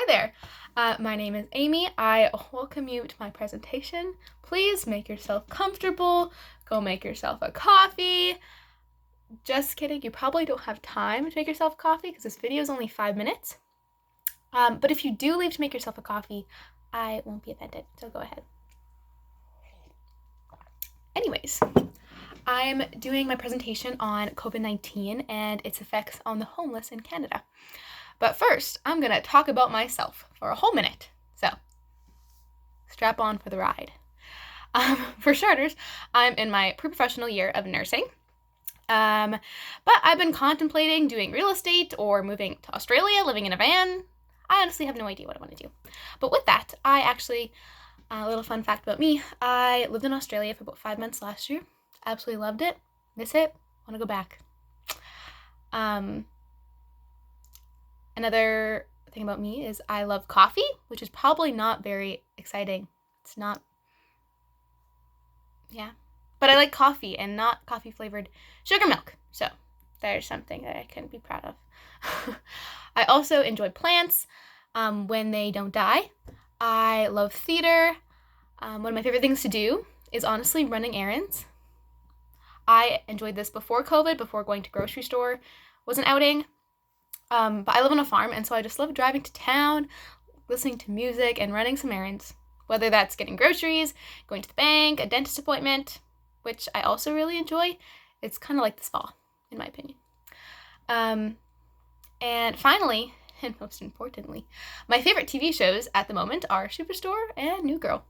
Hi there. My name is Amy. I welcome you to my presentation. Please make yourself comfortable. Go make yourself a coffee. Just kidding. You probably don't have time to make yourself coffee because this video is only 5 minutes. But if you do leave to make yourself a coffee, I won't be offended. So go ahead. Anyways, I'm doing my presentation on COVID-19 and its effects on the homeless in Canada. But first, I'm going to talk about myself for a whole minute. So, strap on for the ride. For starters, I'm in my pre-professional year of nursing. But I've been contemplating doing real estate or moving to Australia, living in a van. I honestly have no idea what I want to do. But with that, a little fun fact about me, I lived in Australia for about 5 months last year. Absolutely loved it. Miss it. Want to go back. Another thing about me is I love coffee, which is probably not very exciting. It's not, but I like coffee and not coffee flavored sugar milk. So there's something that I can be proud of. I also enjoy plants when they don't die. I love theater. One of my favorite things to do is honestly running errands. I enjoyed this before COVID, before going to grocery store was an outing. But I live on a farm, and so I just love driving to town, listening to music, and running some errands. Whether that's getting groceries, going to the bank, a dentist appointment, which I also really enjoy. It's kind of like the spa, in my opinion. And finally, and most importantly, my favorite TV shows at the moment are Superstore and New Girl.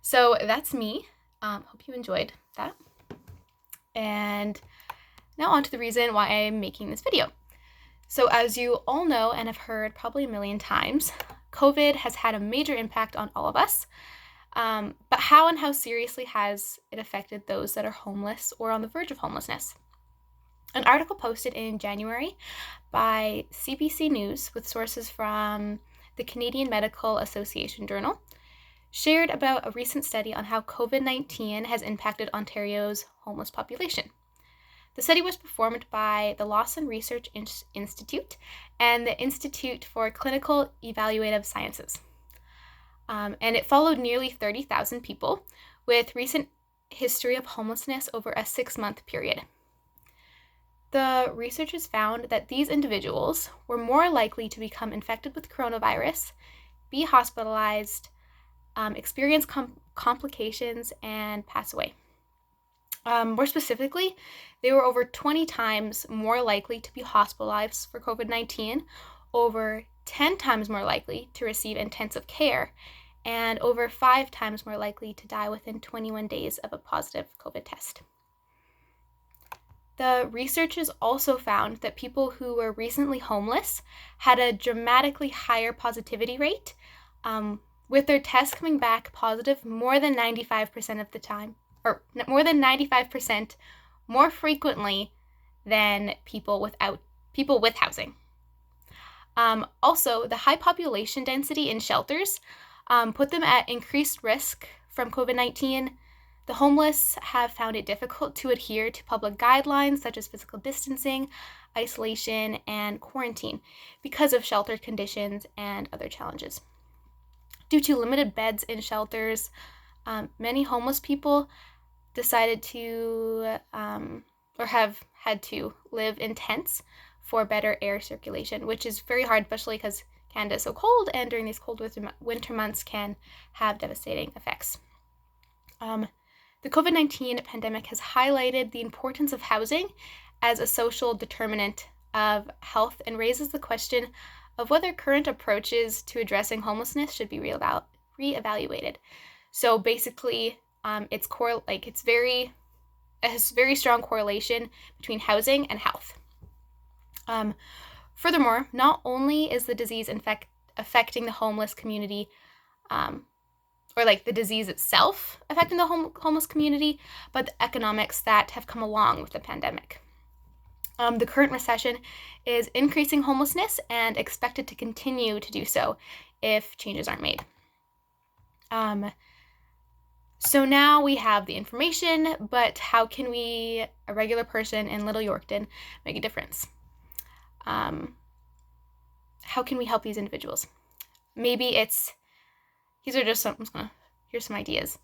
So that's me. Hope you enjoyed that. And now on to the reason why I'm making this video. So as you all know and have heard probably a million times, COVID has had a major impact on all of us. But how seriously has it affected those that are homeless or on the verge of homelessness? An article posted in January by CBC News with sources from the Canadian Medical Association Journal shared about a recent study on how COVID-19 has impacted Ontario's homeless population. The study was performed by the Lawson Research Institute and the Institute for Clinical Evaluative Sciences. And it followed nearly 30,000 people with recent history of homelessness over a 6-month period. The researchers found that these individuals were more likely to become infected with coronavirus, be hospitalized, experience complications, and pass away. More specifically, they were over 20 times more likely to be hospitalized for COVID-19, over 10 times more likely to receive intensive care, and over 5 times more likely to die within 21 days of a positive COVID test. The researchers also found that people who were recently homeless had a dramatically higher positivity rate, with their tests coming back positive more than 95% of the time, or more than 95% more frequently than people with housing. Also, the high population density in shelters put them at increased risk from COVID-19. The homeless have found it difficult to adhere to public guidelines such as physical distancing, isolation, and quarantine because of shelter conditions and other challenges. Due to limited beds in shelters, many homeless people decided to or have had to live in tents for better air circulation, which is very hard, especially because Canada is so cold, and during these cold winter months can have devastating effects. The COVID-19 pandemic has highlighted the importance of housing as a social determinant of health and raises the question of whether current approaches to addressing homelessness should be reevaluated. So basically, it has very strong correlation between housing and health. Furthermore, not only is the disease affecting the homeless community, or the disease itself affecting the homeless community, but the economics that have come along with the pandemic. The current recession is increasing homelessness and expected to continue to do so if changes aren't made. So now we have the information, but how can we, a regular person in Little Yorkton, make a difference? How can we help these individuals? Maybe here's some ideas.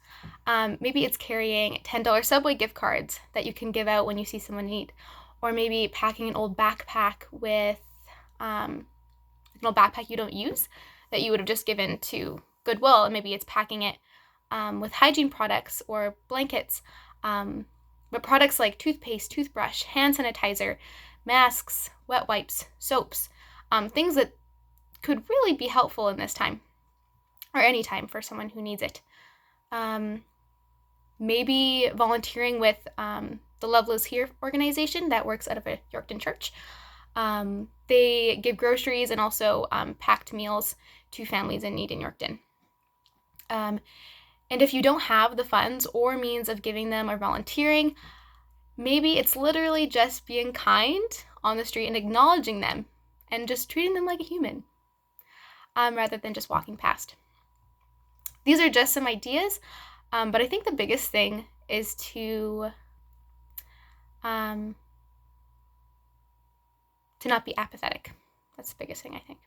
Maybe it's carrying $10 Subway gift cards that you can give out when you see someone in need. Or maybe packing an old backpack with an old backpack you don't use that you would have just given to Goodwill, and maybe it's packing it with hygiene products or blankets, but products like toothpaste, toothbrush, hand sanitizer, masks, wet wipes, soaps, things that could really be helpful in this time or any time for someone who needs it. Maybe volunteering with the Love Lives Here organization that works out of a Yorkton church. They give groceries and also packed meals to families in need in Yorkton. And if you don't have the funds or means of giving them or volunteering, maybe it's literally just being kind on the street and acknowledging them and just treating them like a human, rather than just walking past. These are just some ideas, but I think the biggest thing is to not be apathetic. That's the biggest thing, I think.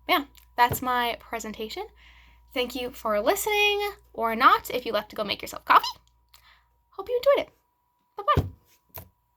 Yeah, that's my presentation. Thank you for listening, or not, if you left to go make yourself coffee. Hope you enjoyed it. Bye-bye.